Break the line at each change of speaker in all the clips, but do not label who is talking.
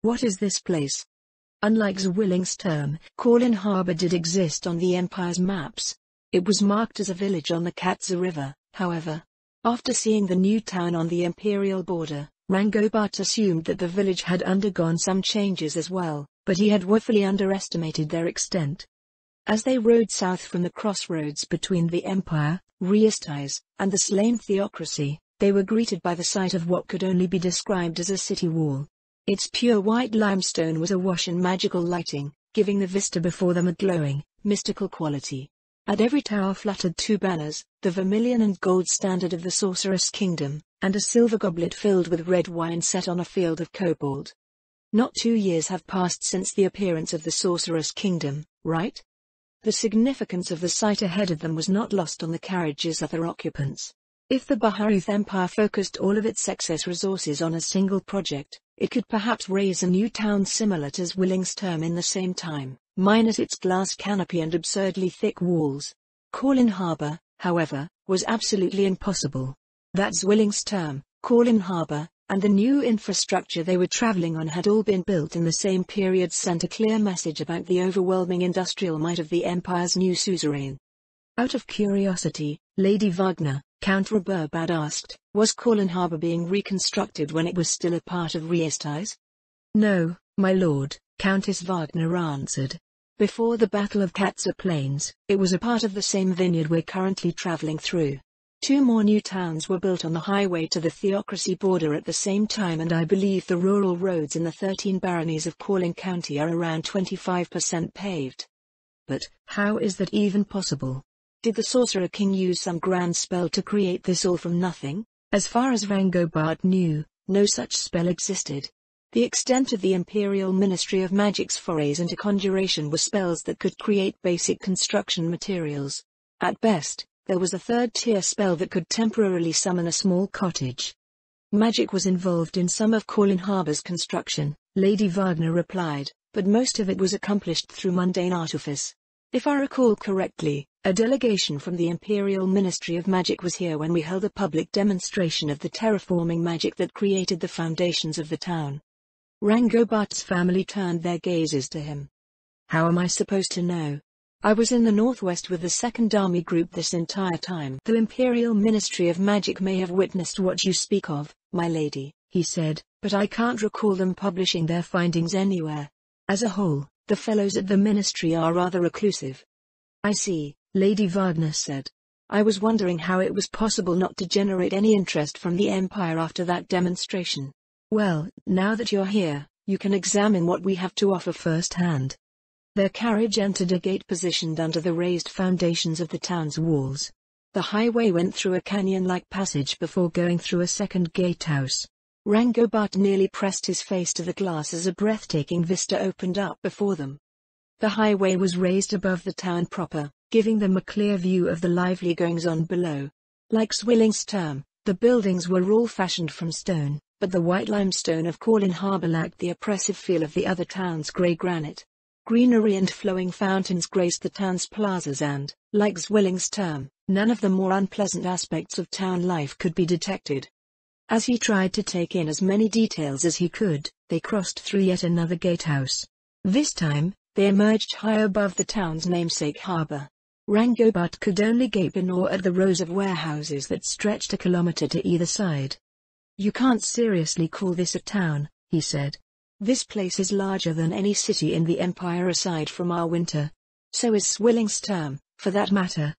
What is this place? Unlike Zwillingstern, Kowloon Harbor did exist on the Empire's maps. It was marked as a village on the Katza River, however. After seeing the new town on the Imperial border, Rangobart assumed that the village had undergone some changes as well, but he had woefully underestimated their extent. As they rode south from the crossroads between the Empire, Reastais, and the slain theocracy, they were greeted by the sight of what could only be described as a city wall. Its pure white limestone was awash in magical lighting, giving the vista before them a glowing, mystical quality. At every tower fluttered two banners, the vermilion and gold standard of the Sorceress Kingdom, and a silver goblet filled with red wine set on a field of cobalt. Not 2 years have passed since the appearance of the Sorceress Kingdom, right? The significance of the sight ahead of them was not lost on the carriage's other occupants. If the Baharuth Empire focused all of its excess resources on a single project, it could perhaps raise a new town similar to Zwillingstern in the same time, minus its glass canopy and absurdly thick walls. Kowloon Harbor, however, was absolutely impossible. That Zwillingstern, Kowloon Harbor, and the new infrastructure they were traveling on had all been built in the same period sent a clear message about the overwhelming industrial might of the Empire's new suzerain. Out of curiosity, Lady Wagner, Count Roberbad asked, was Kowloon Harbor being reconstructed when it was still a part of Reastais? No, my lord, Countess Wagner answered. Before the Battle of Katza Plains, it was a part of the same vineyard we're currently traveling through. 2 more new towns were built on the highway to the theocracy border at the same time, and I believe the rural roads in the 13 baronies of Kowloon County are around 25% paved. But, how is that even possible? Did the Sorcerer King use some grand spell to create this all from nothing? As far as Rangobart knew, no such spell existed. The extent of the Imperial Ministry of Magic's forays into conjuration were spells that could create basic construction materials. At best, there was a third-tier spell that could temporarily summon a small cottage. Magic was involved in some of Kowloon Harbor's construction, Lady Wagner replied, but most of it was accomplished through mundane artifice. If I recall correctly, a delegation from the Imperial Ministry of Magic was here when we held a public demonstration of the terraforming magic that created the foundations of the town. Rangobart's family turned their gazes to him. How am I supposed to know? I was in the northwest with the 2nd Army Group this entire time. The Imperial Ministry of Magic may have witnessed what you speak of, my lady, he said, but I can't recall them publishing their findings anywhere. As a whole, the fellows at the ministry are rather reclusive. I see, Lady Wagner said. I was wondering how it was possible not to generate any interest from the Empire after that demonstration. Well, now that you're here, you can examine what we have to offer firsthand. Their carriage entered a gate positioned under the raised foundations of the town's walls. The highway went through a canyon-like passage before going through a second gatehouse. Rangobart nearly pressed his face to the glass as a breathtaking vista opened up before them. The highway was raised above the town proper, giving them a clear view of the lively goings-on below. Like Zwillingstern, the buildings were all fashioned from stone, but the white limestone of Kowloon Harbor lacked the oppressive feel of the other town's grey granite. Greenery and flowing fountains graced the town's plazas and, like Zwillingstern, none of the more unpleasant aspects of town life could be detected. As he tried to take in as many details as he could, they crossed through yet another gatehouse. This time, they emerged high above the town's namesake harbor. Rangobart could only gape in awe at the rows of warehouses that stretched a kilometer to either side. You can't seriously call this a town, he said. This place is larger than any city in the Empire aside from our winter. So is Zwillingstern, for that matter.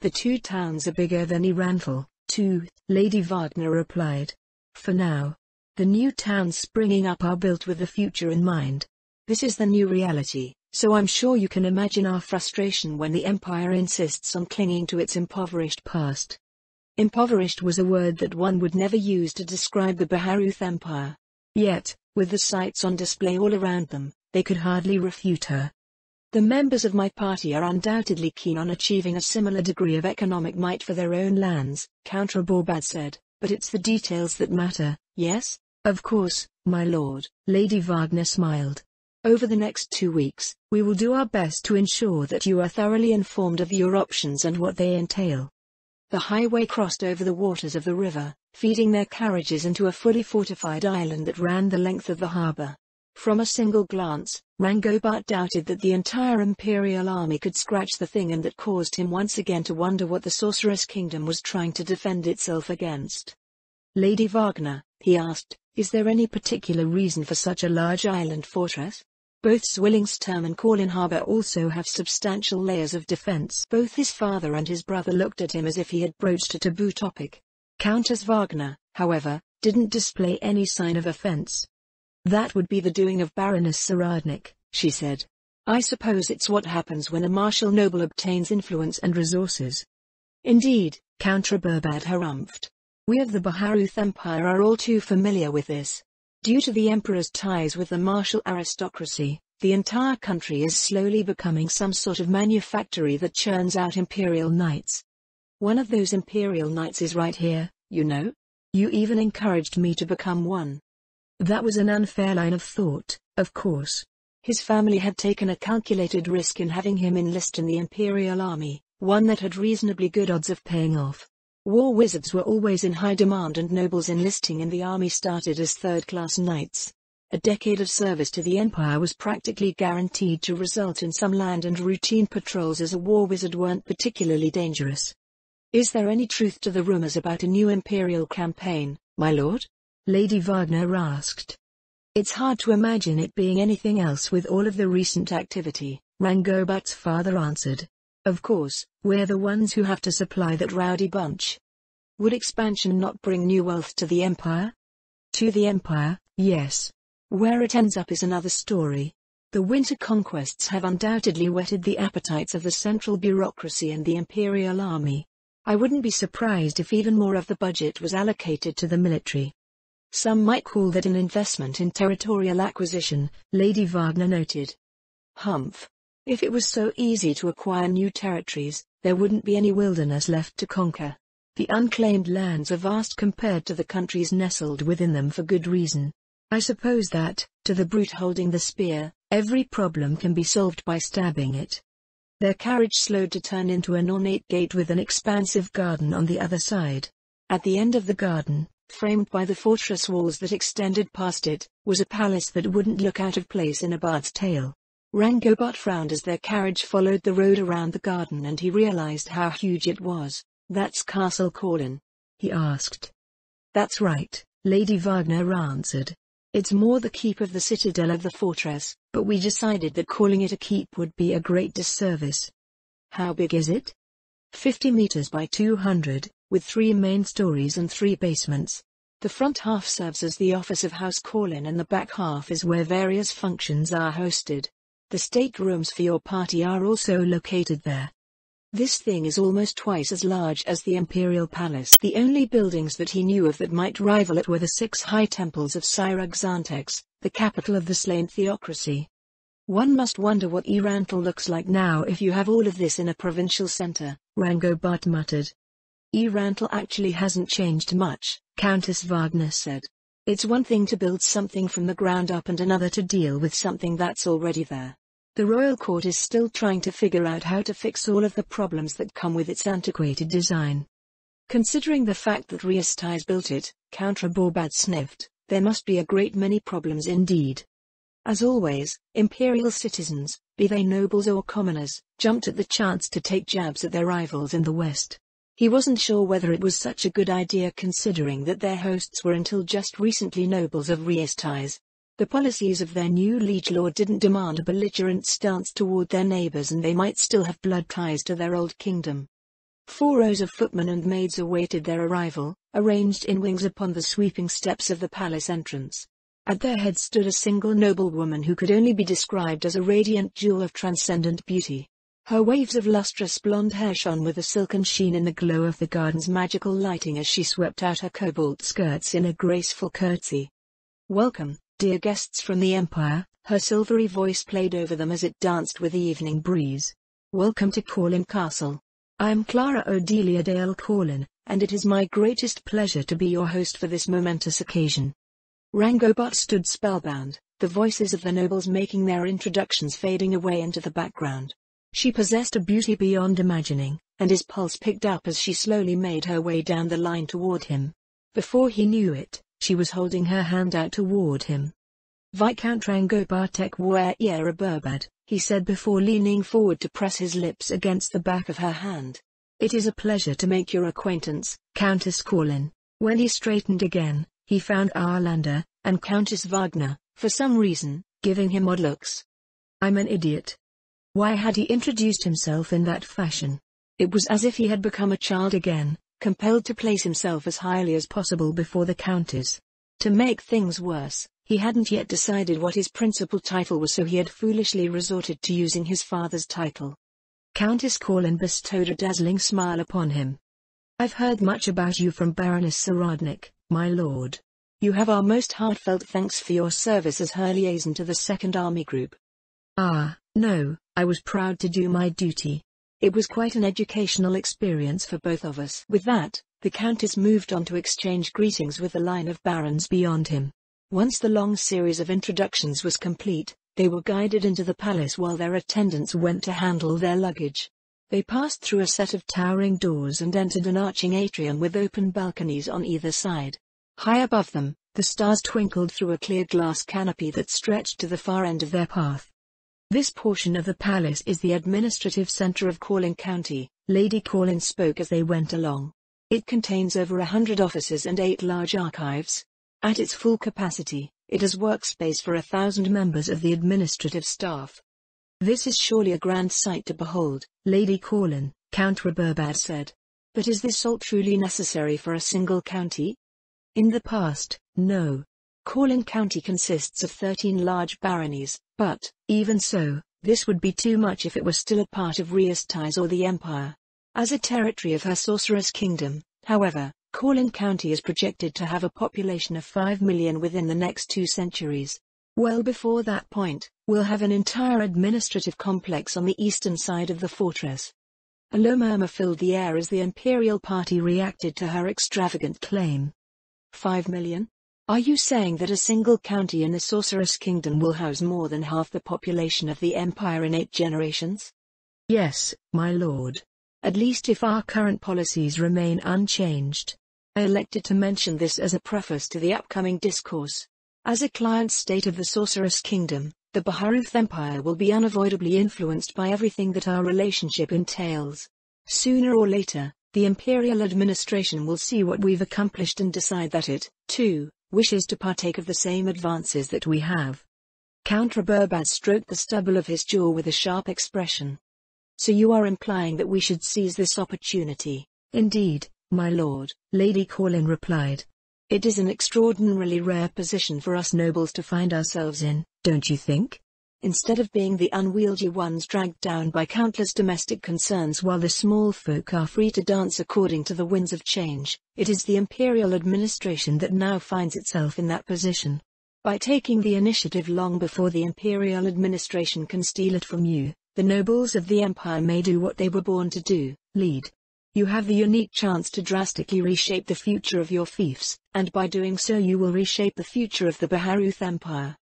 The 2 towns are bigger than Iranfell, too, Lady Wagner replied. For now. The new towns springing up are built with the future in mind. This is the new reality, so I'm sure you can imagine our frustration when the Empire insists on clinging to its impoverished past. Impoverished was a word that one would never use to describe the Baharuth Empire. Yet, with the sights on display all around them, they could hardly refute her. The members of my party are undoubtedly keen on achieving a similar degree of economic might for their own lands, Count Roberbad said, but it's the details that matter, yes? Of course, my lord, Lady Wagner smiled. Over the next 2 weeks, we will do our best to ensure that you are thoroughly informed of your options and what they entail. The highway crossed over the waters of the river, feeding their carriages into a fully fortified island that ran the length of the harbor. From a single glance, Rangobart doubted that the entire Imperial army could scratch the thing, and that caused him once again to wonder what the Sorceress Kingdom was trying to defend itself against. Lady Wagner, he asked, is there any particular reason for such a large island fortress? Both Zwillingstern and Corlin Harbour also have substantial layers of defense. Both his father and his brother looked at him as if he had broached a taboo topic. Countess Wagner, however, didn't display any sign of offense. That would be the doing of Baroness Saradnik, she said. I suppose it's what happens when a martial noble obtains influence and resources. Indeed, Count Raburbad harumphed. We of the Baharuth Empire are all too familiar with this. Due to the Emperor's ties with the martial aristocracy, the entire country is slowly becoming some sort of manufactory that churns out Imperial Knights. One of those Imperial Knights is right here, you know? You even encouraged me to become one. That was an unfair line of thought, of course. His family had taken a calculated risk in having him enlist in the Imperial army, one that had reasonably good odds of paying off. War wizards were always in high demand, and nobles enlisting in the army started as third-class knights. A decade of service to the Empire was practically guaranteed to result in some land and routine patrols, as a war wizard weren't particularly dangerous. Is there any truth to the rumors about a new Imperial campaign, my lord? Lady Wagner asked. It's hard to imagine it being anything else with all of the recent activity, Rangobart's father answered. Of course, we're the ones who have to supply that rowdy bunch. Would expansion not bring new wealth to the Empire? To the Empire, yes. Where it ends up is another story. The winter conquests have undoubtedly whetted the appetites of the central bureaucracy and the Imperial army. I wouldn't be surprised if even more of the budget was allocated to the military. Some might call that an investment in territorial acquisition, Lady Wagner noted. Humph. If it was so easy to acquire new territories, there wouldn't be any wilderness left to conquer. The unclaimed lands are vast compared to the countries nestled within them, for good reason. I suppose that, to the brute holding the spear, every problem can be solved by stabbing it. Their carriage slowed to turn into an ornate gate with an expansive garden on the other side. At the end of the garden, framed by the fortress walls that extended past it, was a palace that wouldn't look out of place in a bard's tale. Rangobart frowned as their carriage followed the road around the garden, and he realized how huge it was. That's Castle Corlin? He asked. That's right, Lady Wagner answered. It's more the keep of the citadel of the fortress, but we decided that calling it a keep would be a great disservice. How big is it? 50 meters by 200, with 3 main stories and 3 basements. The front half serves as the office of House Corlin, and the back half is where various functions are hosted. The staterooms for your party are also located there. This thing is almost twice as large as the Imperial Palace. The only buildings that he knew of that might rival it were the 6 high temples of Syrag-Xantex, the capital of the slain theocracy. One must wonder what Erantal looks like now if you have all of this in a provincial center, Rangobart muttered. Erantal actually hasn't changed much, Countess Wagner said. It's one thing to build something from the ground up and another to deal with something that's already there. The royal court is still trying to figure out how to fix all of the problems that come with its antiquated design. Considering the fact that Riestais built it, Count Raburbad sniffed, there must be a great many problems indeed. As always, imperial citizens, be they nobles or commoners, jumped at the chance to take jabs at their rivals in the west. He wasn't sure whether it was such a good idea, considering that their hosts were until just recently nobles of Riestais. The policies of their new liege lord didn't demand a belligerent stance toward their neighbors, and they might still have blood ties to their old kingdom. 4 rows of footmen and maids awaited their arrival, arranged in wings upon the sweeping steps of the palace entrance. At their head stood a single noblewoman who could only be described as a radiant jewel of transcendent beauty. Her waves of lustrous blonde hair shone with a silken sheen in the glow of the garden's magical lighting as she swept out her cobalt skirts in a graceful curtsy. Welcome, dear guests from the Empire, her silvery voice played over them as it danced with the evening breeze. Welcome to Corlin Castle. I am Clara Odelia Dale Corlin, and it is my greatest pleasure to be your host for this momentous occasion. Rangobart stood spellbound, the voices of the nobles making their introductions fading away into the background. She possessed a beauty beyond imagining, and his pulse picked up as she slowly made her way down the line toward him. Before he knew it, she was holding her hand out toward him. Viscount Rangobartek Burbad, he said before leaning forward to press his lips against the back of her hand. It is a pleasure to make your acquaintance, Countess Corlin. When he straightened again, he found Arlander, and Countess Wagner, for some reason, giving him odd looks. I'm an idiot. Why had he introduced himself in that fashion? It was as if he had become a child again, compelled to place himself as highly as possible before the Countess. To make things worse, he hadn't yet decided what his principal title was, so he had foolishly resorted to using his father's title. Countess Corlin bestowed a dazzling smile upon him. I've heard much about you from Baroness Saradnik, my lord. You have our most heartfelt thanks for your service as her liaison to the Second Army Group. Ah, no, I was proud to do my duty. It was quite an educational experience for both of us. With that, the Countess moved on to exchange greetings with the line of barons beyond him. Once the long series of introductions was complete, they were guided into the palace while their attendants went to handle their luggage. They passed through a set of towering doors and entered an arching atrium with open balconies on either side. High above them, the stars twinkled through a clear glass canopy that stretched to the far end of their path. This portion of the palace is the administrative center of Corlin County, Lady Corlin spoke as they went along. It contains over 100 offices and 8 large archives. At its full capacity, it has workspace for 1,000 members of the administrative staff. This is surely a grand sight to behold, Lady Corlin, Count Burbad said. But is this all truly necessary for a single county? In the past, no. Corlin County consists of 13 large baronies, but, even so, this would be too much if it were still a part of Riastais or the Empire. As a territory of her sorceress kingdom, however, Corlin County is projected to have a population of 5 million within the next 2 centuries. Well before that point, we'll have an entire administrative complex on the eastern side of the fortress. A low murmur filled the air as the Imperial Party reacted to her extravagant claim. 5 million? Are you saying that a single county in the Sorceress Kingdom will house more than half the population of the Empire in 8 generations? Yes, my lord. At least if our current policies remain unchanged. I elected to mention this as a preface to the upcoming discourse. As a client state of the Sorceress Kingdom, the Baharuth Empire will be unavoidably influenced by everything that our relationship entails. Sooner or later, the Imperial administration will see what we've accomplished and decide that it, too, wishes to partake of the same advances that we have. Count Burbad stroked the stubble of his jaw with a sharp expression. So you are implying that we should seize this opportunity? Indeed, my lord, Lady Corlin replied. It is an extraordinarily rare position for us nobles to find ourselves in, don't you think? Instead of being the unwieldy ones dragged down by countless domestic concerns while the small folk are free to dance according to the winds of change, it is the Imperial administration that now finds itself in that position. By taking the initiative long before the Imperial administration can steal it from you, the nobles of the Empire may do what they were born to do, lead. You have the unique chance to drastically reshape the future of your fiefs, and by doing so you will reshape the future of the Baharuth Empire.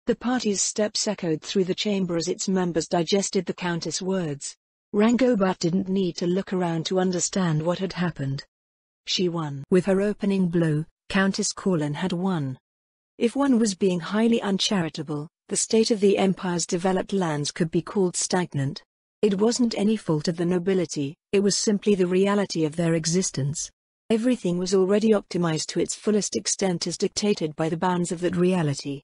The party's steps echoed through the chamber as its members digested the Countess' words. Rangobat didn't need to look around to understand what had happened. She won. With her opening blow, Countess Corlin had won. If one was being highly uncharitable, the state of the Empire's developed lands could be called stagnant. It wasn't any fault of the nobility, it was simply the reality of their existence. Everything was already optimized to its fullest extent as dictated by the bounds of that reality.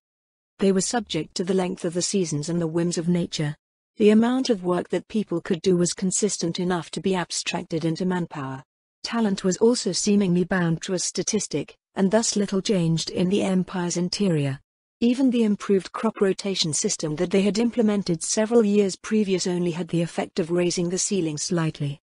They were subject to the length of the seasons and the whims of nature. The amount of work that people could do was consistent enough to be abstracted into manpower. Talent was also seemingly bound to a statistic, and thus little changed in the Empire's interior. Even the improved crop rotation system that they had implemented several years previous only had the effect of raising the ceiling slightly.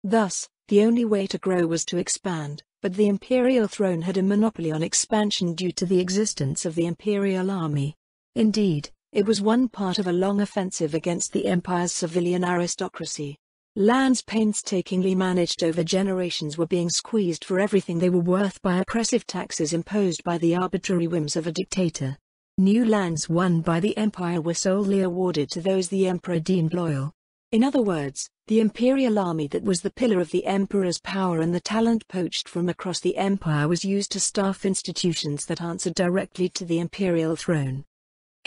Thus, the only way to grow was to expand, but the imperial throne had a monopoly on expansion due to the existence of the imperial army. Indeed, it was one part of a long offensive against the empire's civilian aristocracy. Lands painstakingly managed over generations were being squeezed for everything they were worth by oppressive taxes imposed by the arbitrary whims of a dictator. New lands won by the empire were solely awarded to those the emperor deemed loyal. In other words, the imperial army that was the pillar of the emperor's power and the talent poached from across the empire was used to staff institutions that answered directly to the imperial throne.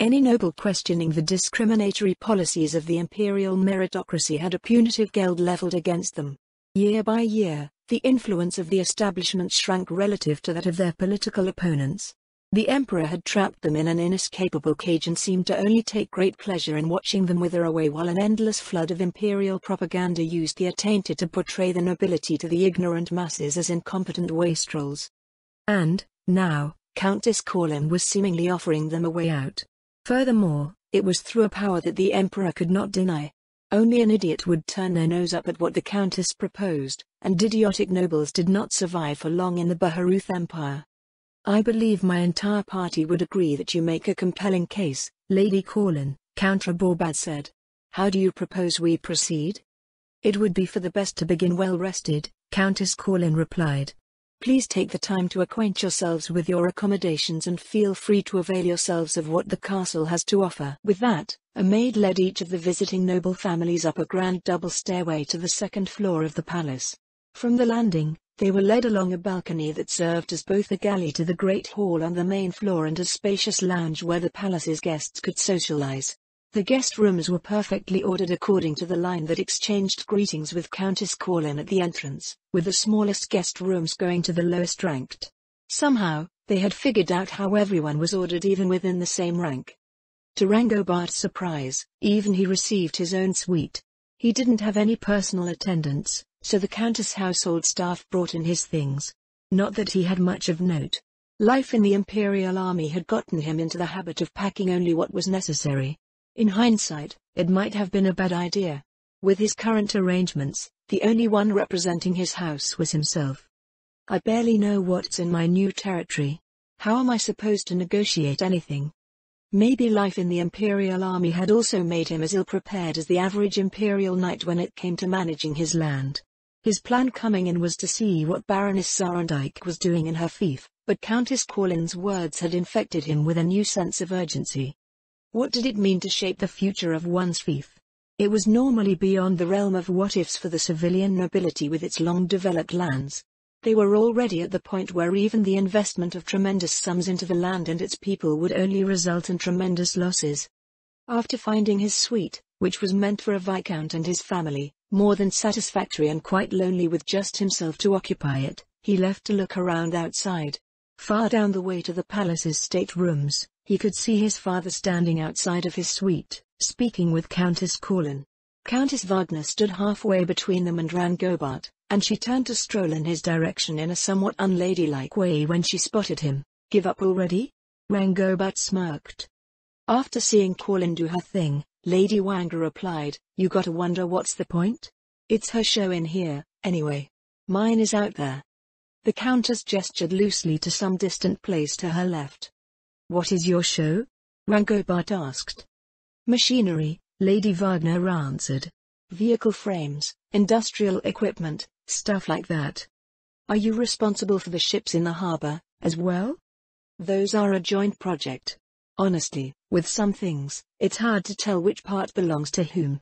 Any noble questioning the discriminatory policies of the imperial meritocracy had a punitive geld leveled against them. Year by year, the influence of the establishment shrank relative to that of their political opponents. The emperor had trapped them in an inescapable cage and seemed to only take great pleasure in watching them wither away, while an endless flood of imperial propaganda used the attainted to portray the nobility to the ignorant masses as incompetent wastrels. And, now, Countess Corlin was seemingly offering them a way out. Furthermore, it was through a power that the emperor could not deny. Only an idiot would turn their nose up at what the countess proposed, and idiotic nobles did not survive for long in the Baharuth Empire. I believe my entire party would agree that you make a compelling case, Lady Corlin, Count Raborbad said. How do you propose we proceed? It would be for the best to begin well rested, Countess Corlin replied. Please take the time to acquaint yourselves with your accommodations and feel free to avail yourselves of what the castle has to offer. With that, a maid led each of the visiting noble families up a grand double stairway to the second floor of the palace. From the landing, they were led along a balcony that served as both a galley to the great hall on the main floor and a spacious lounge where the palace's guests could socialize. The guest rooms were perfectly ordered according to the line that exchanged greetings with Countess Corlin at the entrance, with the smallest guest rooms going to the lowest ranked. Somehow, they had figured out how everyone was ordered even within the same rank. To Rangobart's surprise, even he received his own suite. He didn't have any personal attendants, so the Countess' household staff brought in his things. Not that he had much of note. Life in the Imperial Army had gotten him into the habit of packing only what was necessary. In hindsight, it might have been a bad idea. With his current arrangements, the only one representing his house was himself. I barely know what's in my new territory. How am I supposed to negotiate anything? Maybe life in the Imperial Army had also made him as ill-prepared as the average Imperial knight when it came to managing his land. His plan coming in was to see what Baroness Sarandike was doing in her fief, but Countess Corlin's words had infected him with a new sense of urgency. What did it mean to shape the future of one's fief? It was normally beyond the realm of what-ifs for the civilian nobility with its long-developed lands. They were already at the point where even the investment of tremendous sums into the land and its people would only result in tremendous losses. After finding his suite, which was meant for a viscount and his family, more than satisfactory and quite lonely with just himself to occupy it, he left to look around outside. Far down the way to the palace's staterooms, he could see his father standing outside of his suite, speaking with Countess Corlin. Countess Wagner stood halfway between them and Rangobart, and she turned to stroll in his direction in a somewhat unladylike way when she spotted him. Give up already? Rangobart smirked. After seeing Corlin do her thing, Lady Wagner replied, You gotta wonder what's the point? It's her show in here, anyway. Mine is out there. The Countess gestured loosely to some distant place to her left. What is your show? Rangobart asked. Machinery, Lady Wagner answered. Vehicle frames, industrial equipment, stuff like that. Are you responsible for the ships in the harbor, as well? Those are a joint project. Honestly, with some things, it's hard to tell which part belongs to whom.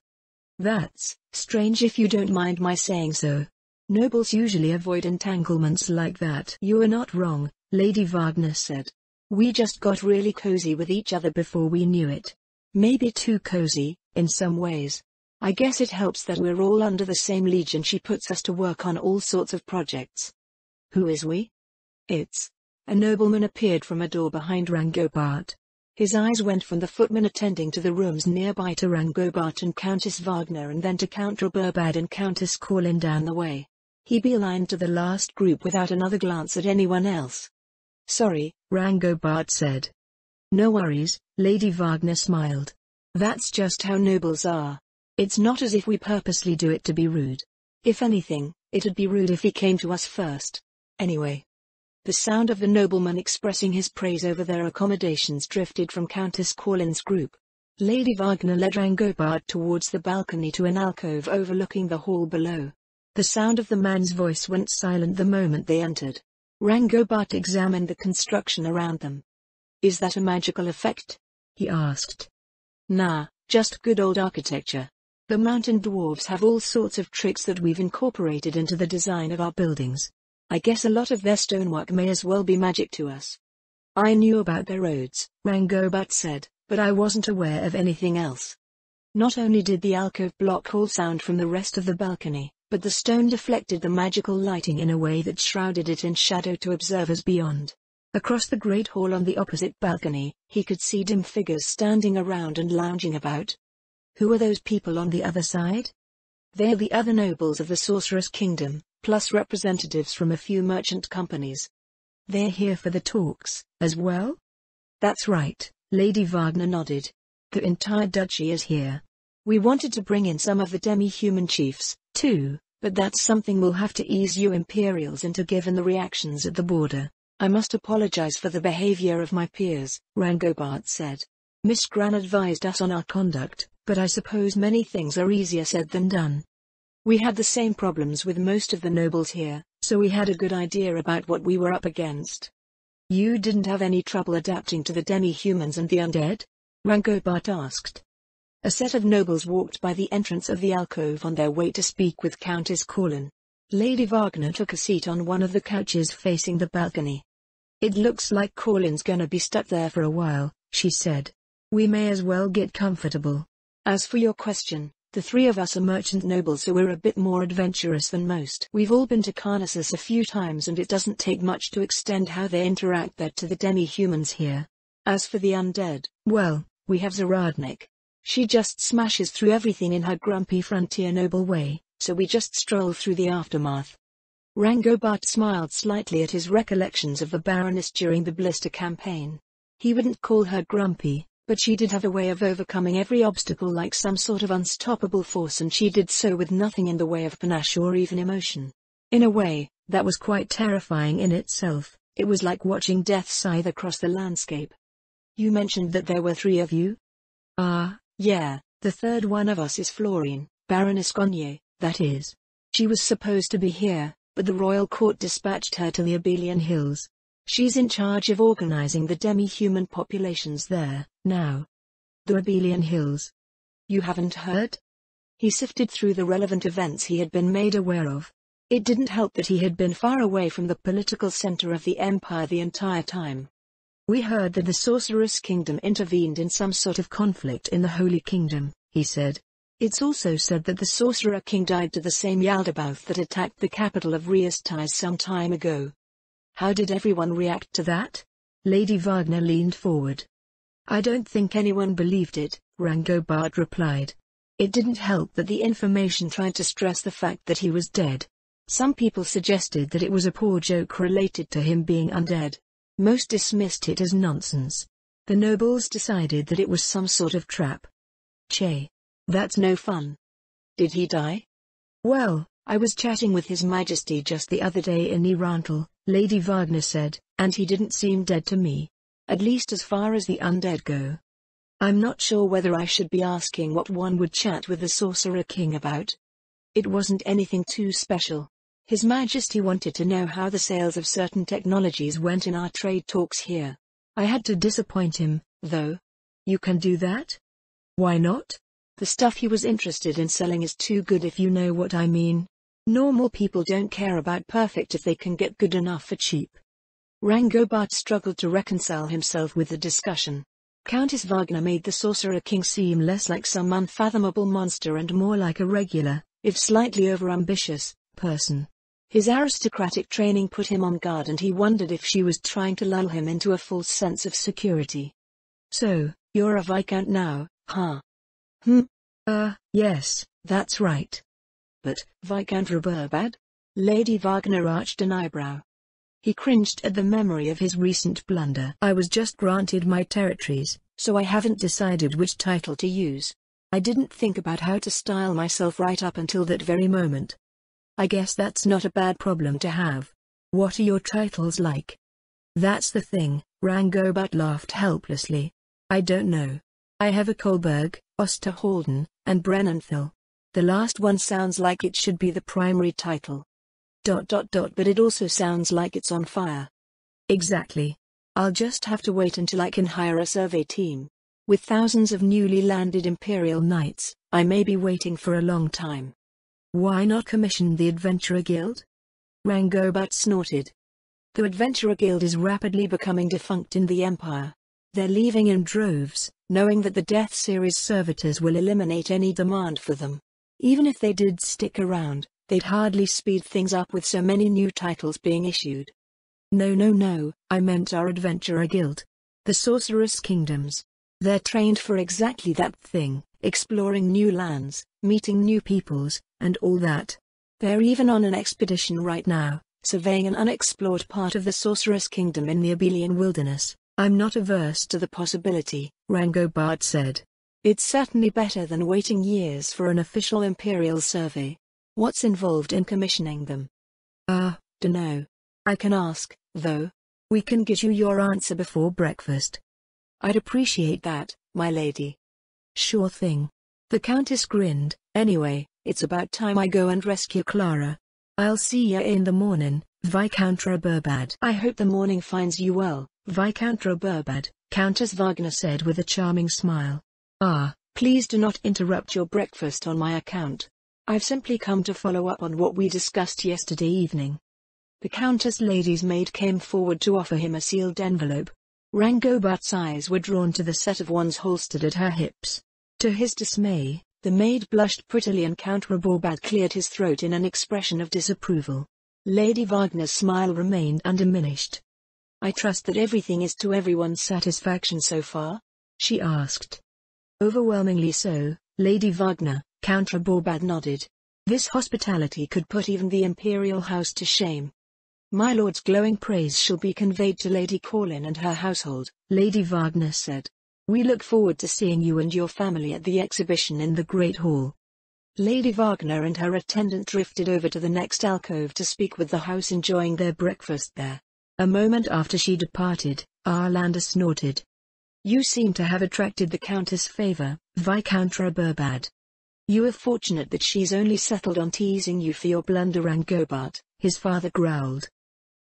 That's strange if you don't mind my saying so. Nobles usually avoid entanglements like that. You are not wrong, Lady Wagner said. We just got really cozy with each other before we knew it. Maybe too cozy, in some ways. I guess it helps that we're all under the same legion. And she puts us to work on all sorts of projects. Who is we? It's. A nobleman appeared from a door behind Rangobart. His eyes went from the footman attending to the rooms nearby to Rangobart and Countess Wagner and then to Count Raborbad and Countess Corlin down the way. He beelined to the last group without another glance at anyone else. Sorry, Rangobart said. No worries, Lady Wagner smiled. That's just how nobles are. It's not as if we purposely do it to be rude. If anything, it'd be rude if he came to us first. Anyway. The sound of the nobleman expressing his praise over their accommodations drifted from Countess Corlin's group. Lady Wagner led Rangobart towards the balcony to an alcove overlooking the hall below. The sound of the man's voice went silent the moment they entered. Rangobart examined the construction around them. Is that a magical effect? He asked. Nah, just good old architecture. The mountain dwarves have all sorts of tricks that we've incorporated into the design of our buildings. I guess a lot of their stonework may as well be magic to us. I knew about their roads, Rangobart said, but I wasn't aware of anything else. Not only did the alcove block all sound from the rest of the balcony, but the stone deflected the magical lighting in a way that shrouded it in shadow to observers beyond. Across the great hall on the opposite balcony, he could see dim figures standing around and lounging about. Who are those people on the other side? They're the other nobles of the Sorcerer's Kingdom, plus representatives from a few merchant companies. They're here for the talks, as well? That's right, Lady Wagner nodded. The entire duchy is here. We wanted to bring in some of the demi-human chiefs, too, but that's something we'll have to ease you Imperials into given the reactions at the border. I must apologize for the behavior of my peers, Rangobart said. Miss Gran advised us on our conduct, but I suppose many things are easier said than done. We had the same problems with most of the nobles here, so we had a good idea about what we were up against. You didn't have any trouble adapting to the demi-humans and the undead? Rangobart asked. A set of nobles walked by the entrance of the alcove on their way to speak with Countess Corlin. Lady Wagner took a seat on one of the couches facing the balcony. It looks like Corlin's gonna be stuck there for a while, she said. We may as well get comfortable. As for your question, the three of us are merchant nobles, so we're a bit more adventurous than most. We've all been to Carnassus a few times and it doesn't take much to extend how they interact there to the demi-humans here. As for the undead, well, we have Zaradnik. She just smashes through everything in her grumpy frontier noble way, so we just stroll through the aftermath. Rangobart smiled slightly at his recollections of the Baroness during the Blister campaign. He wouldn't call her grumpy, but she did have a way of overcoming every obstacle like some sort of unstoppable force, and she did so with nothing in the way of panache or even emotion. In a way, that was quite terrifying in itself. It was like watching death scythe across the landscape. You mentioned that there were three of you? Yeah, the third one of us is Florine, Baroness Gonye, that is. She was supposed to be here, but the royal court dispatched her to the Abelian Hills. She's in charge of organizing the demi-human populations there, now. The Abelian Hills. You haven't heard? He sifted through the relevant events he had been made aware of. It didn't help that he had been far away from the political center of the Empire the entire time. We heard that the Sorcerer's Kingdom intervened in some sort of conflict in the Holy Kingdom, he said. It's also said that the Sorcerer King died to the same Yaldabaoth that attacked the capital of Riastais some time ago. How did everyone react to that? Lady Wagner leaned forward. I don't think anyone believed it, Rangobart replied. It didn't help that the information tried to stress the fact that he was dead. Some people suggested that it was a poor joke related to him being undead. Most dismissed it as nonsense. The nobles decided that it was some sort of trap. Che. That's no fun. Did he die? Well, I was chatting with His Majesty just the other day in Nirantal, Lady Wagner said, and he didn't seem dead to me. At least as far as the undead go. I'm not sure whether I should be asking what one would chat with the Sorcerer King about. It wasn't anything too special. His Majesty wanted to know how the sales of certain technologies went in our trade talks here. I had to disappoint him, though. You can do that? Why not? The stuff he was interested in selling is too good, if you know what I mean. Normal people don't care about perfect if they can get good enough for cheap. Rangobart struggled to reconcile himself with the discussion. Countess Wagner made the Sorcerer King seem less like some unfathomable monster and more like a regular, if slightly overambitious, person. His aristocratic training put him on guard, and he wondered if she was trying to lull him into a false sense of security. So, you're a Viscount now, huh? Yes, that's right. But, Viscount Reburbad? Lady Wagner arched an eyebrow. He cringed at the memory of his recent blunder. I was just granted my territories, so I haven't decided which title to use. I didn't think about how to style myself right up until that very moment. I guess that's not a bad problem to have. What are your titles like? That's the thing, Rangobart laughed helplessly. I don't know. I have a Kolberg, Osterholden, and Brennanthal. The last one sounds like it should be the primary title. But it also sounds like it's on fire. Exactly. I'll just have to wait until I can hire a survey team. With thousands of newly landed Imperial Knights, I may be waiting for a long time. Why not commission the Adventurer Guild? Rangobart snorted. The Adventurer Guild is rapidly becoming defunct in the Empire. They're leaving in droves, knowing that the Death Series servitors will eliminate any demand for them. Even if they did stick around, they'd hardly speed things up with so many new titles being issued. No, I meant our adventurer guild. The Sorceress Kingdoms. They're trained for exactly that thing, exploring new lands, meeting new peoples, and all that. They're even on an expedition right now, surveying an unexplored part of the Sorceress Kingdom in the Abelian wilderness. I'm not averse to the possibility, Rangobard said. It's certainly better than waiting years for an official Imperial survey. What's involved in commissioning them? Dunno. I can ask, though. We can get you your answer before breakfast. I'd appreciate that, my lady. Sure thing. The Countess grinned. Anyway, it's about time I go and rescue Clara. I'll see ya in the morning, Viscount Roberbad. I hope the morning finds you well, Viscount Roberbad, Countess Wagner said with a charming smile. Please do not interrupt your breakfast on my account. I've simply come to follow up on what we discussed yesterday evening. The Countess' lady's maid came forward to offer him a sealed envelope. Rangobard's eyes were drawn to the set of wands holstered at her hips. To his dismay, the maid blushed prettily and Count Roberbad cleared his throat in an expression of disapproval. Lady Wagner's smile remained undiminished. I trust that everything is to everyone's satisfaction so far? She asked. Overwhelmingly so, Lady Wagner, Count Roberbad nodded. This hospitality could put even the Imperial House to shame. My lord's glowing praise shall be conveyed to Lady Corlin and her household, Lady Wagner said. We look forward to seeing you and your family at the exhibition in the Great Hall. Lady Wagner and her attendant drifted over to the next alcove to speak with the house enjoying their breakfast there. A moment after she departed, Arlander snorted. You seem to have attracted the Countess' favor, Viscount Roberbad. You are fortunate that she's only settled on teasing you for your blunder, Rangobard, his father growled.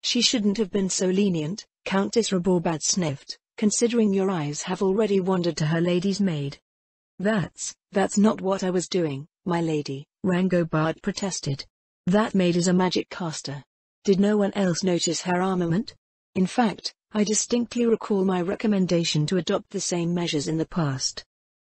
She shouldn't have been so lenient, Countess Roberbad sniffed, considering your eyes have already wandered to her lady's maid. That's not what I was doing, my lady, Rangobard protested. That maid is a magic caster. Did no one else notice her armament? In fact, I distinctly recall my recommendation to adopt the same measures in the past.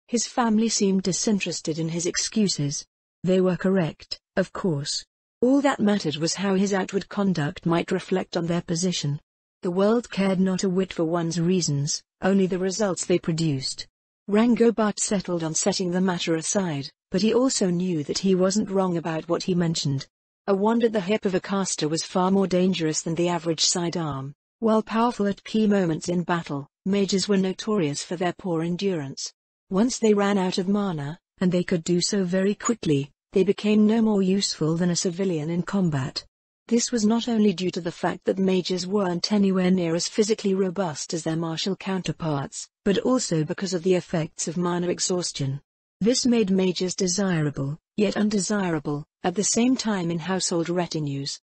His family seemed disinterested in his excuses. They were correct, of course. All that mattered was how his outward conduct might reflect on their position. The world cared not a whit for one's reasons, only the results they produced. Rangobard settled on setting the matter aside, but he also knew that he wasn't wrong about what he mentioned. A wand at the hip of a caster was far more dangerous than the average sidearm. While powerful at key moments in battle, mages were notorious for their poor endurance. Once they ran out of mana, and they could do so very quickly, they became no more useful than a civilian in combat. This was not only due to the fact that mages weren't anywhere near as physically robust as their martial counterparts, but also because of the effects of mana exhaustion. This made mages desirable, yet undesirable, at the same time in household retinues.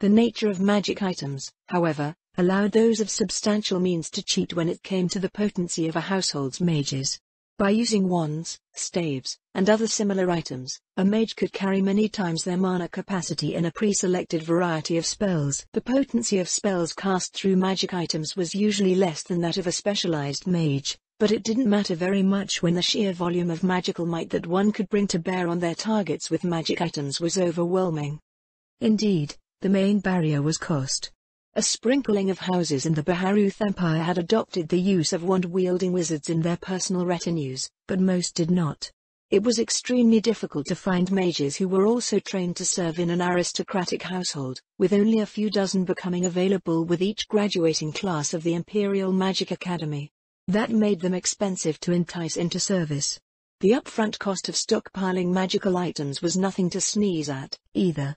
The nature of magic items, however, allowed those of substantial means to cheat when it came to the potency of a household's mages. By using wands, staves, and other similar items, a mage could carry many times their mana capacity in a pre-selected variety of spells. The potency of spells cast through magic items was usually less than that of a specialized mage, but it didn't matter very much when the sheer volume of magical might that one could bring to bear on their targets with magic items was overwhelming. Indeed, the main barrier was cost. A sprinkling of houses in the Baharuth Empire had adopted the use of wand-wielding wizards in their personal retinues, but most did not. It was extremely difficult to find mages who were also trained to serve in an aristocratic household, with only a few dozen becoming available with each graduating class of the Imperial Magic Academy. That made them expensive to entice into service. The upfront cost of stockpiling magical items was nothing to sneeze at, either.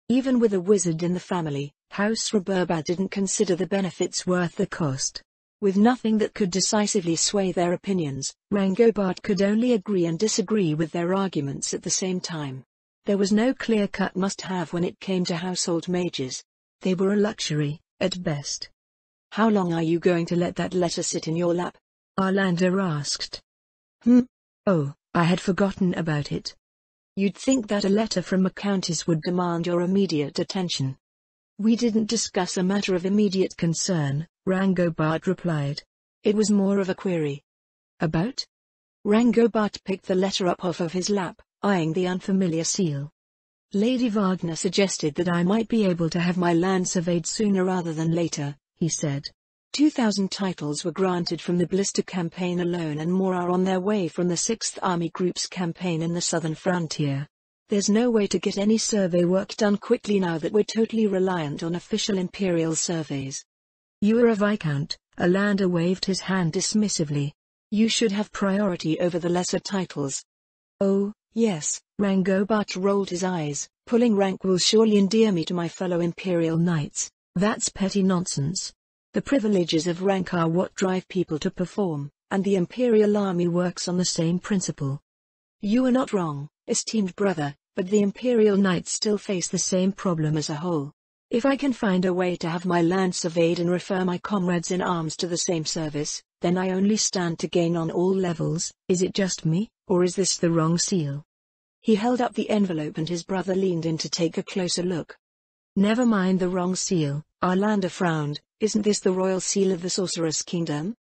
Even with a wizard in the family, House Roberbad didn't consider the benefits worth the cost. With nothing that could decisively sway their opinions, Rangobard could only agree and disagree with their arguments at the same time. There was no clear-cut must-have when it came to household mages. They were a luxury, at best. How long are you going to let that letter sit in your lap? Arlander asked. Oh, I had forgotten about it. You'd think that a letter from a countess would demand your immediate attention. We didn't discuss a matter of immediate concern, Rangobard replied. It was more of a query. About? Rangobart picked the letter up off of his lap, eyeing the unfamiliar seal. Lady Wagner suggested that I might be able to have my land surveyed sooner rather than later, he said. 2,000 titles were granted from the Blister campaign alone, and more are on their way from the 6th Army Group's campaign in the southern frontier. There's no way to get any survey work done quickly now that we're totally reliant on official Imperial surveys. You are a Viscount, Alander waved his hand dismissively. You should have priority over the lesser titles. Oh, yes, Rangobart rolled his eyes. Pulling rank will surely endear me to my fellow Imperial Knights. That's petty nonsense. The privileges of rank are what drive people to perform, and the Imperial Army works on the same principle. You are not wrong, esteemed brother, but the Imperial Knights still face the same problem as a whole. If I can find a way to have my land surveyed and refer my comrades in arms to the same service, then I only stand to gain on all levels. Is it just me, or is this the wrong seal? He held up the envelope and his brother leaned in to take a closer look. Never mind the wrong seal, Arlander frowned. Isn't this the royal seal of the Sorceress Kingdom?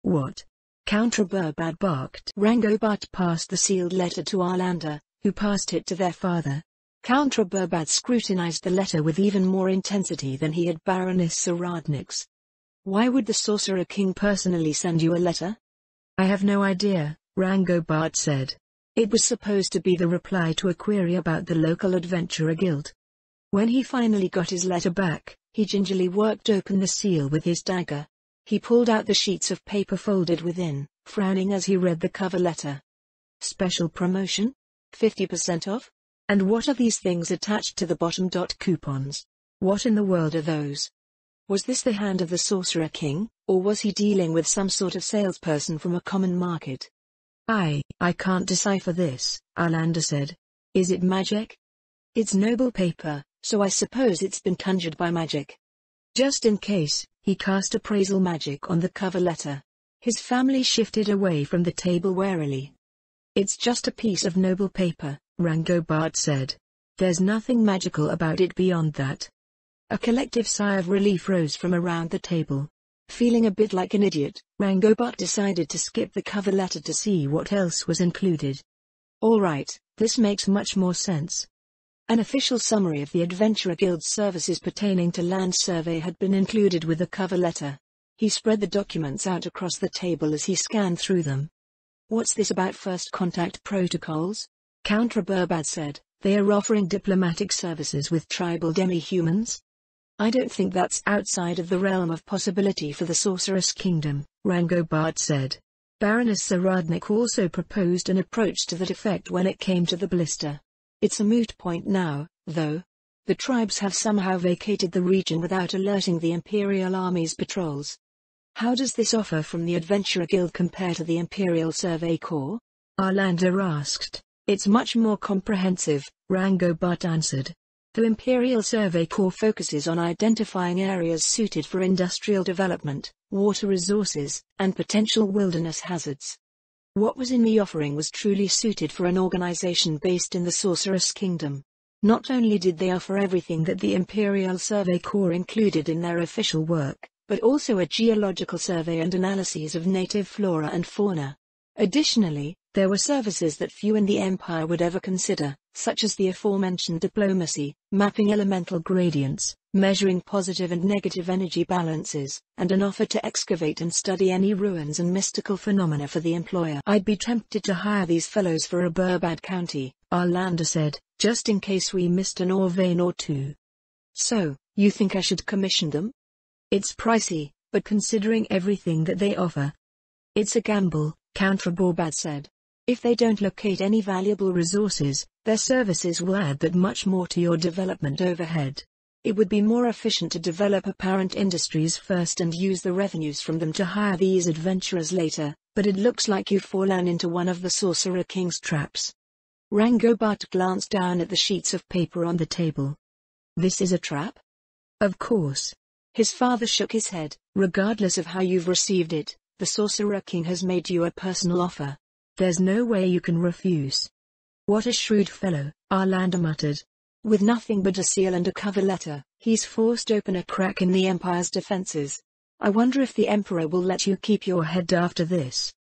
What? Count Burbad barked. Rangobart passed the sealed letter to Arlander, who passed it to their father. Count Burbad scrutinized the letter with even more intensity than he had Baroness Saradnik's. Why would the Sorcerer King personally send you a letter? I have no idea, Rangobart said. It was supposed to be the reply to a query about the local adventurer guild. When he finally got his letter back, he gingerly worked open the seal with his dagger. He pulled out the sheets of paper folded within, frowning as he read the cover letter. Special promotion? 50% off? And what are these things attached to the bottom? Coupons. What in the world are those? Was this the hand of the Sorcerer King, or was he dealing with some sort of salesperson from a common market? I can't decipher this, Arlander said. Is it magic? It's noble paper, so I suppose it's been conjured by magic. Just in case, he cast appraisal magic on the cover letter. His family shifted away from the table warily. It's just a piece of noble paper, Rangobart said. There's nothing magical about it beyond that. A collective sigh of relief rose from around the table. Feeling a bit like an idiot, Rangobart decided to skip the cover letter to see what else was included. All right, this makes much more sense. An official summary of the Adventurer Guild's services pertaining to land survey had been included with the cover letter. He spread the documents out across the table as he scanned through them. What's this about first contact protocols? Count Burbad said. They are offering diplomatic services with tribal demi-humans? I don't think that's outside of the realm of possibility for the Sorceress Kingdom, Rangobart said. Baroness Saradnik also proposed an approach to that effect when it came to the blister. It's a moot point now, though. The tribes have somehow vacated the region without alerting the Imperial Army's patrols. How does this offer from the Adventurer Guild compare to the Imperial Survey Corps? Arlander asked. It's much more comprehensive, Rangobart answered. The Imperial Survey Corps focuses on identifying areas suited for industrial development, water resources, and potential wilderness hazards. What was in the offering was truly suited for an organization based in the Sorceress Kingdom. Not only did they offer everything that the Imperial Survey Corps included in their official work, but also a geological survey and analyses of native flora and fauna. Additionally, there were services that few in the Empire would ever consider, such as the aforementioned diplomacy, mapping elemental gradients, measuring positive and negative energy balances, and an offer to excavate and study any ruins and mystical phenomena for the employer. I'd be tempted to hire these fellows for a Burbad County, Arlander said, just in case we missed an ore vein or two. So, you think I should commission them? It's pricey, but considering everything that they offer, it's a gamble, Count Burbad said. If they don't locate any valuable resources, their services will add that much more to your development overhead. It would be more efficient to develop apparent industries first and use the revenues from them to hire these adventurers later, but it looks like you've fallen into one of the Sorcerer King's traps. Rangobart glanced down at the sheets of paper on the table. This is a trap? Of course. His father shook his head. Regardless of how you've received it, the Sorcerer King has made you a personal offer. There's no way you can refuse. What a shrewd fellow, Arlander muttered. With nothing but a seal and a cover letter, he's forced open a crack in the Empire's defenses. I wonder if the Emperor will let you keep your head after this.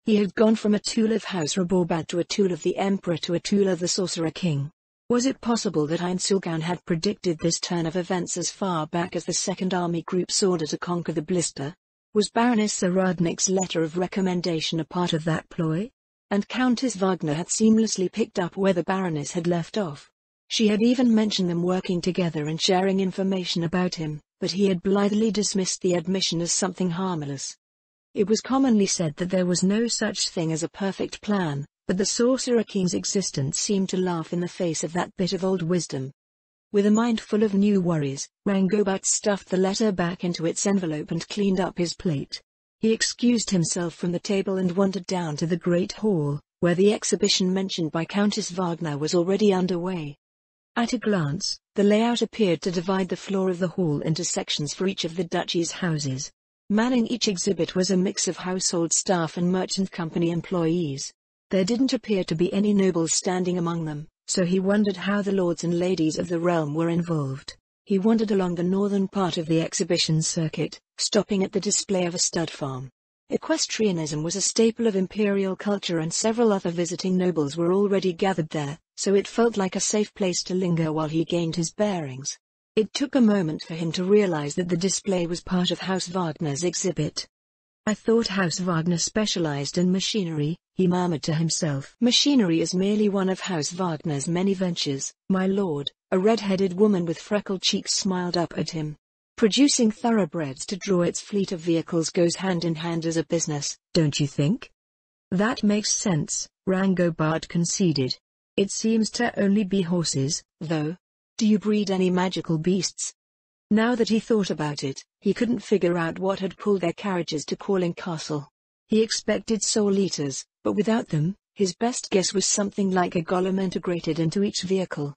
He had gone from a tool of House Rabobad to a tool of the Emperor to a tool of the Sorcerer King. Was it possible that Einsulgan had predicted this turn of events as far back as the Second Army Group's order to conquer the Blister? Was Baroness Saradnik's letter of recommendation a part of that ploy? And Countess Wagner had seamlessly picked up where the Baroness had left off. She had even mentioned them working together and sharing information about him, but he had blithely dismissed the admission as something harmless. It was commonly said that there was no such thing as a perfect plan, but the Sorcerer King's existence seemed to laugh in the face of that bit of old wisdom. With a mind full of new worries, Rangobat stuffed the letter back into its envelope and cleaned up his plate. He excused himself from the table and wandered down to the Great Hall, where the exhibition mentioned by Countess Wagner was already underway. At a glance, the layout appeared to divide the floor of the hall into sections for each of the duchy's houses. Manning each exhibit was a mix of household staff and merchant company employees. There didn't appear to be any nobles standing among them, so he wondered how the lords and ladies of the realm were involved. He wandered along the northern part of the exhibition circuit, stopping at the display of a stud farm. Equestrianism was a staple of imperial culture and several other visiting nobles were already gathered there, so it felt like a safe place to linger while he gained his bearings. It took a moment for him to realize that the display was part of House Wagner's exhibit. I thought House Wagner specialized in machinery, he murmured to himself. Machinery is merely one of House Wagner's many ventures, my lord. A red-headed woman with freckled cheeks smiled up at him. Producing thoroughbreds to draw its fleet of vehicles goes hand in hand as a business, don't you think? That makes sense, Rangobat conceded. It seems to only be horses, though. Do you breed any magical beasts? Now that he thought about it, he couldn't figure out what had pulled their carriages to Calling Castle. He expected soul eaters, but without them, his best guess was something like a golem integrated into each vehicle.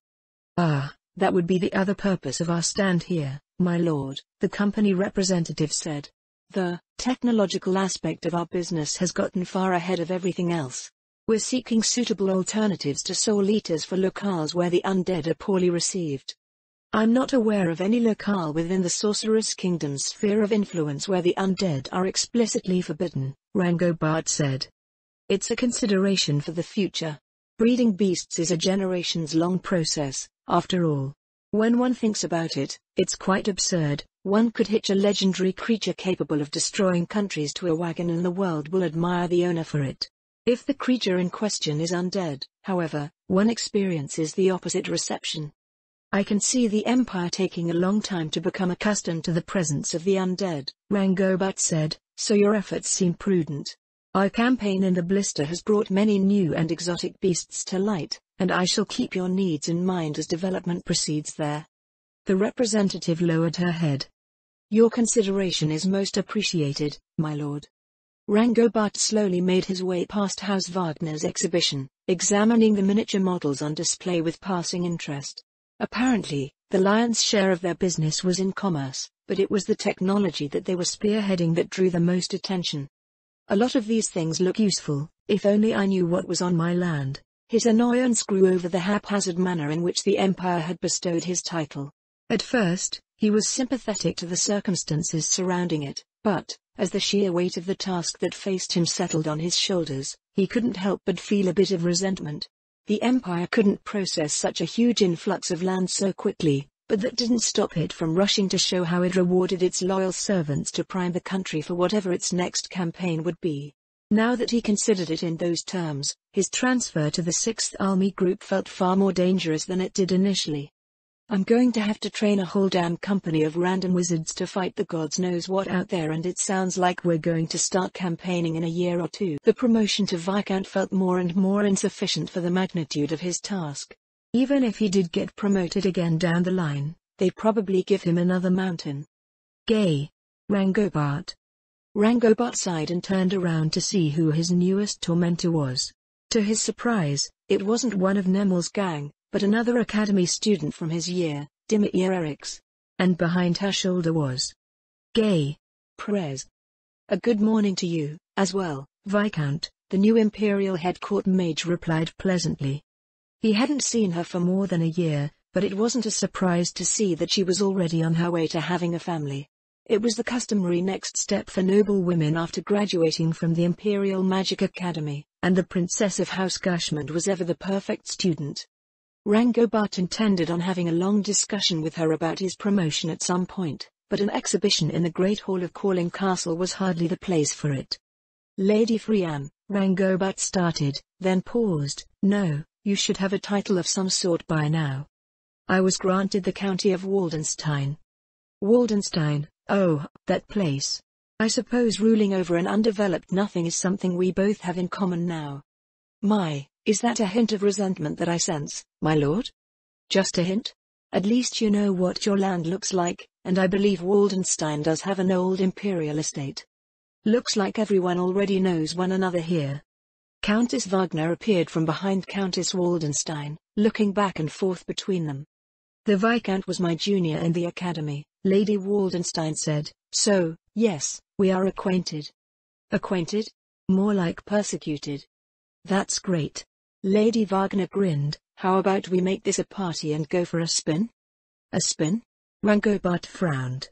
Ah, that would be the other purpose of our stand here, my lord, the company representative said. The technological aspect of our business has gotten far ahead of everything else. We're seeking suitable alternatives to soul eaters for locales where the undead are poorly received. I'm not aware of any locale within the Sorceress Kingdom's sphere of influence where the undead are explicitly forbidden, Rangobat said. It's a consideration for the future. Breeding beasts is a generations-long process, after all. When one thinks about it, it's quite absurd. One could hitch a legendary creature capable of destroying countries to a wagon and the world will admire the owner for it. If the creature in question is undead, however, one experiences the opposite reception. I can see the Empire taking a long time to become accustomed to the presence of the undead, Rangobat said, so your efforts seem prudent. Our campaign in the Blister has brought many new and exotic beasts to light, and I shall keep your needs in mind as development proceeds there. The representative lowered her head. Your consideration is most appreciated, my lord. Rangobat slowly made his way past House Wagner's exhibition, examining the miniature models on display with passing interest. Apparently, the lion's share of their business was in commerce, but it was the technology that they were spearheading that drew the most attention. A lot of these things look useful, if only I knew what was on my land. His annoyance grew over the haphazard manner in which the Empire had bestowed his title. At first, he was sympathetic to the circumstances surrounding it, but, as the sheer weight of the task that faced him settled on his shoulders, he couldn't help but feel a bit of resentment. The Empire couldn't process such a huge influx of land so quickly, but that didn't stop it from rushing to show how it rewarded its loyal servants to prime the country for whatever its next campaign would be. Now that he considered it in those terms, his transfer to the 6th Army Group felt far more dangerous than it did initially. I'm going to have to train a whole damn company of random wizards to fight the gods knows what out there, and it sounds like we're going to start campaigning in a year or two. The promotion to Viscount felt more and more insufficient for the magnitude of his task. Even if he did get promoted again down the line, they'd probably give him another mountain. Gay. Rangobat. Rangobat sighed and turned around to see who his newest tormentor was. To his surprise, it wasn't one of Nemel's gang, but another academy student from his year, Dimir Eriks. And behind her shoulder was Gay. Perez. A good morning to you, as well, Viscount, the new Imperial Head Court Mage replied pleasantly. He hadn't seen her for more than a year, but it wasn't a surprise to see that she was already on her way to having a family. It was the customary next step for noble women after graduating from the Imperial Magic Academy, and the Princess of House Gashmund was ever the perfect student. Rangobart intended on having a long discussion with her about his promotion at some point, but an exhibition in the Great Hall of Calling Castle was hardly the place for it. Lady Freyan, Rangobart started, then paused. No, you should have a title of some sort by now. I was granted the county of Waldenstein. Waldenstein, oh, that place. I suppose ruling over an undeveloped nothing is something we both have in common now. My, is that a hint of resentment that I sense, my lord? Just a hint? At least you know what your land looks like, and I believe Waldenstein does have an old imperial estate. Looks like everyone already knows one another here. Countess Wagner appeared from behind Countess Waldenstein, looking back and forth between them. The Viscount was my junior in the academy, Lady Waldenstein said, so, yes, we are acquainted. Acquainted? More like persecuted. That's great. Lady Wagner grinned. How about we make this a party and go for a spin? A spin? Rangobart frowned.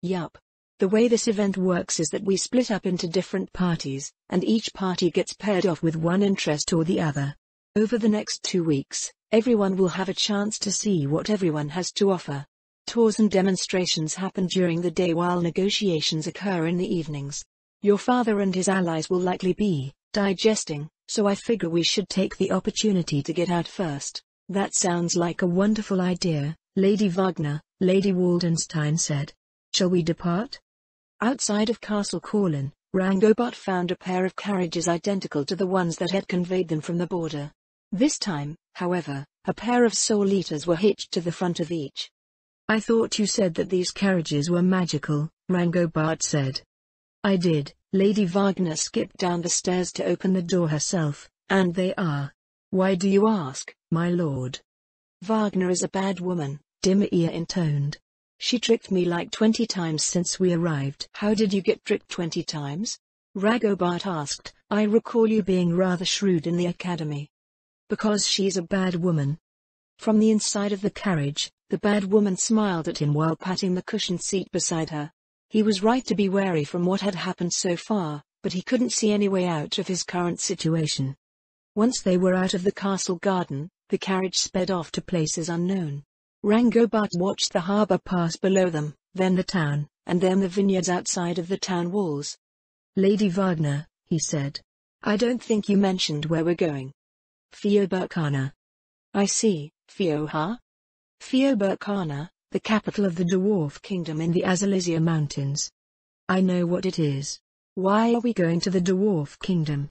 Yup. The way this event works is that we split up into different parties, and each party gets paired off with one interest or the other. Over the next 2 weeks, everyone will have a chance to see what everyone has to offer. Tours and demonstrations happen during the day while negotiations occur in the evenings. Your father and his allies will likely be digesting, so I figure we should take the opportunity to get out first. That sounds like a wonderful idea, Lady Wagner, Lady Waldenstein said. Shall we depart? Outside of Castle Corlin, Rangobart found a pair of carriages identical to the ones that had conveyed them from the border. This time, however, a pair of soul eaters were hitched to the front of each. I thought you said that these carriages were magical, Rangobart said. I did. Lady Wagner skipped down the stairs to open the door herself, and they are. Why do you ask, my lord? Wagner is a bad woman, Dimir intoned. She tricked me like 20 times since we arrived. How did you get tricked 20 times? Rangobart asked. I recall you being rather shrewd in the academy. Because she's a bad woman. From the inside of the carriage, the bad woman smiled at him while patting the cushioned seat beside her. He was right to be wary from what had happened so far, but he couldn't see any way out of his current situation. Once they were out of the castle garden, the carriage sped off to places unknown. Rangobart watched the harbour pass below them, then the town, and then the vineyards outside of the town walls. Lady Wagner, he said. I don't think you mentioned where we're going. Fioburkana. I see, Fioha? Fioburkana, the capital of the Dwarf Kingdom in the Azalisia Mountains. I know what it is. Why are we going to the Dwarf Kingdom?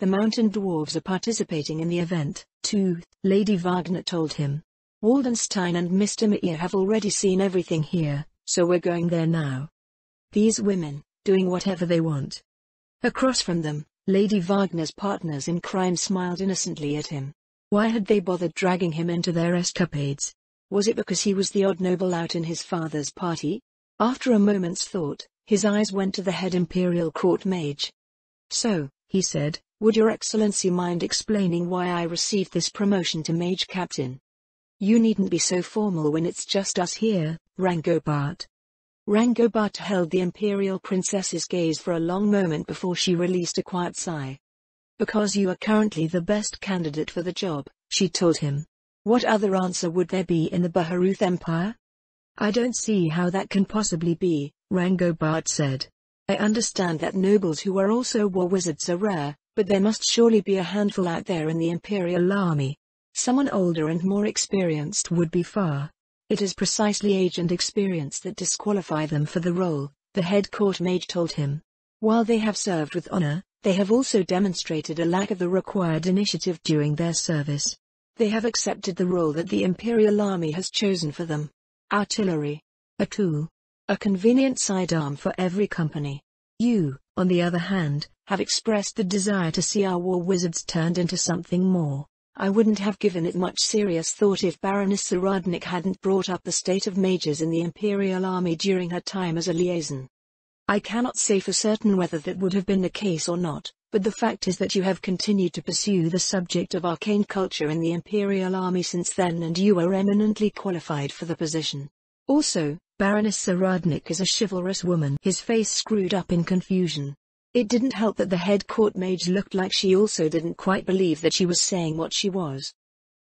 The mountain dwarves are participating in the event, too, Lady Wagner told him. Waldenstein and Mr. Meir have already seen everything here, so we're going there now. These women, doing whatever they want. Across from them, Lady Wagner's partners in crime smiled innocently at him. Why had they bothered dragging him into their escapades? Was it because he was the odd noble out in his father's party? After a moment's thought, his eyes went to the head Imperial Court Mage. So, he said, would your excellency mind explaining why I received this promotion to Mage Captain? You needn't be so formal when it's just us here, Rangobart. Rangobart held the Imperial Princess's gaze for a long moment before she released a quiet sigh. Because you are currently the best candidate for the job, she told him. What other answer would there be in the Baharuth Empire? I don't see how that can possibly be, Rangobart said. I understand that nobles who are also war wizards are rare, but there must surely be a handful out there in the Imperial Army. Someone older and more experienced would be far. It is precisely age and experience that disqualify them for the role, the head court mage told him. While they have served with honor, they have also demonstrated a lack of the required initiative during their service. They have accepted the role that the Imperial Army has chosen for them. Artillery. A tool. A convenient sidearm for every company. You, on the other hand, have expressed the desire to see our war wizards turned into something more. I wouldn't have given it much serious thought if Baroness Saradnik hadn't brought up the state of mages in the Imperial Army during her time as a liaison. I cannot say for certain whether that would have been the case or not, but the fact is that you have continued to pursue the subject of arcane culture in the Imperial Army since then and you are eminently qualified for the position. Also, Baroness Saradnik is a chivalrous woman. His face screwed up in confusion. It didn't help that the head court mage looked like she also didn't quite believe that she was saying what she was.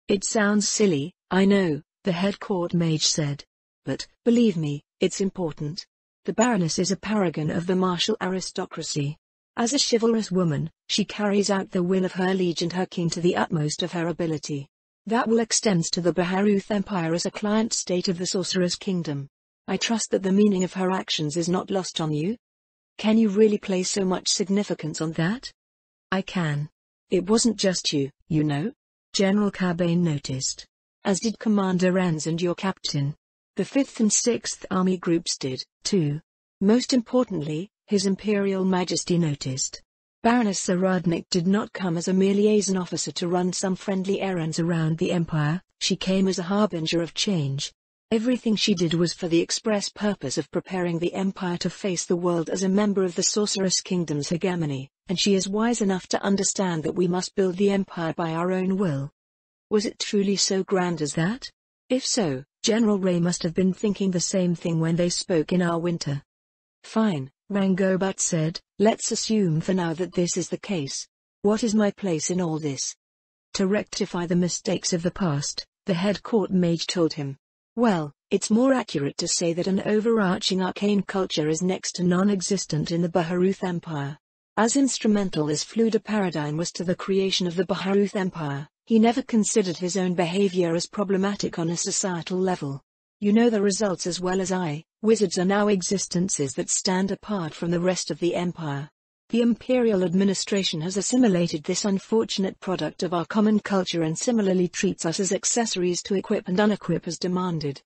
It sounds silly, I know, the head court mage said. But, believe me, it's important. The Baroness is a paragon of the martial aristocracy. As a chivalrous woman, she carries out the will of her liege and her king to the utmost of her ability. That will extends to the Baharuth Empire as a client state of the Sorcerer's Kingdom. I trust that the meaning of her actions is not lost on you. Can you really place so much significance on that? I can. It wasn't just you, you know. General Cabane noticed. As did Commander Renz and your captain. The 5th and 6th Army groups did, too. Most importantly, His Imperial Majesty noticed. Baroness Saradnik did not come as a mere liaison officer to run some friendly errands around the Empire, she came as a harbinger of change. Everything she did was for the express purpose of preparing the Empire to face the world as a member of the Sorceress Kingdom's hegemony, and she is wise enough to understand that we must build the Empire by our own will. Was it truly so grand as that? If so, General Ray must have been thinking the same thing when they spoke in our winter. Fine, Rangobat said, let's assume for now that this is the case. What is my place in all this? To rectify the mistakes of the past, the head court mage told him. Well, it's more accurate to say that an overarching arcane culture is next to non-existent in the Baharuth Empire. As instrumental as Fluda Paradigm was to the creation of the Baharuth Empire, he never considered his own behavior as problematic on a societal level. You know the results as well as I, wizards are now existences that stand apart from the rest of the Empire. The Imperial administration has assimilated this unfortunate product of our common culture and similarly treats us as accessories to equip and unequip as demanded.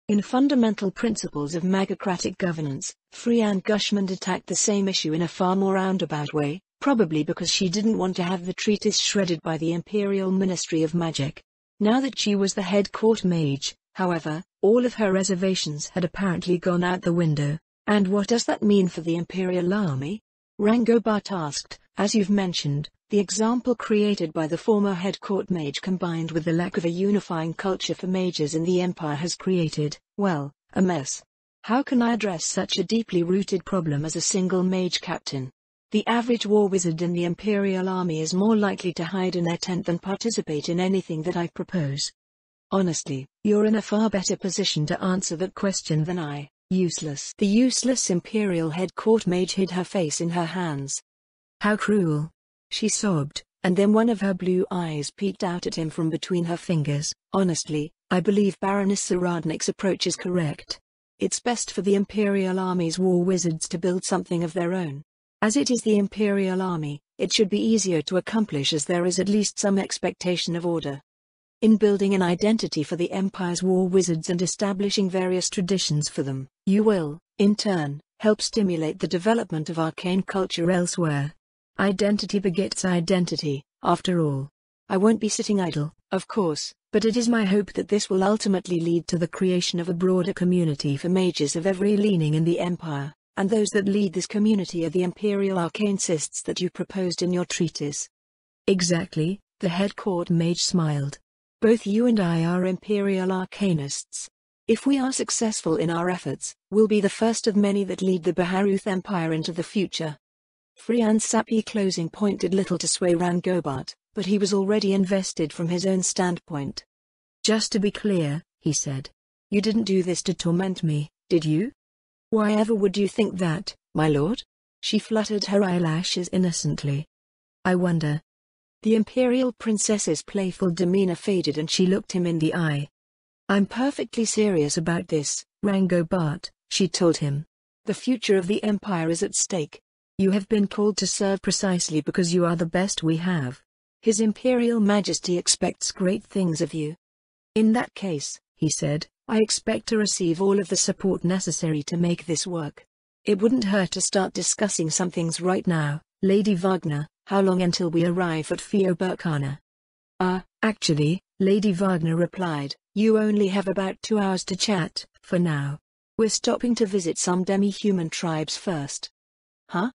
In Fundamental Principles of Magocratic Governance, Freyanne Gushmand attacked the same issue in a far more roundabout way, probably because she didn't want to have the treatise shredded by the Imperial Ministry of Magic. Now that she was the head court mage, however, all of her reservations had apparently gone out the window. And what does that mean for the Imperial Army? Rangobat asked. As you've mentioned, the example created by the former head court mage combined with the lack of a unifying culture for mages in the Empire has created, well, a mess. How can I address such a deeply rooted problem as a single mage captain? The average war wizard in the Imperial Army is more likely to hide in their tent than participate in anything that I propose. Honestly, you're in a far better position to answer that question than I. Useless. The useless Imperial head court mage hid her face in her hands. How cruel. She sobbed, and then one of her blue eyes peeked out at him from between her fingers. Honestly, I believe Baroness Saradnik's approach is correct. It's best for the Imperial Army's war wizards to build something of their own. As it is the Imperial Army, it should be easier to accomplish as there is at least some expectation of order. In building an identity for the Empire's war wizards and establishing various traditions for them, you will, in turn, help stimulate the development of arcane culture elsewhere. Identity begets identity, after all. I won't be sitting idle, of course, but it is my hope that this will ultimately lead to the creation of a broader community for mages of every leaning in the Empire, and those that lead this community are the Imperial Arcanecists that you proposed in your treatise. Exactly, the head court mage smiled. Both you and I are Imperial Arcanists. If we are successful in our efforts, we'll be the first of many that lead the Baharuth Empire into the future. Freyanne's sappy closing point did little to sway Rangobat, but he was already invested from his own standpoint. Just to be clear, he said. You didn't do this to torment me, did you? Why ever would you think that, my lord? She fluttered her eyelashes innocently. I wonder. The Imperial Princess's playful demeanor faded and she looked him in the eye. I'm perfectly serious about this, Rangobat, she told him. The future of the Empire is at stake. You have been called to serve precisely because you are the best we have. His Imperial Majesty expects great things of you. In that case, he said, I expect to receive all of the support necessary to make this work. It wouldn't hurt to start discussing some things right now, Lady Wagner. How long until we arrive at Fioberkana? Actually, Lady Wagner replied, you only have about 2 hours to chat, for now. We're stopping to visit some demi-human tribes first. Huh?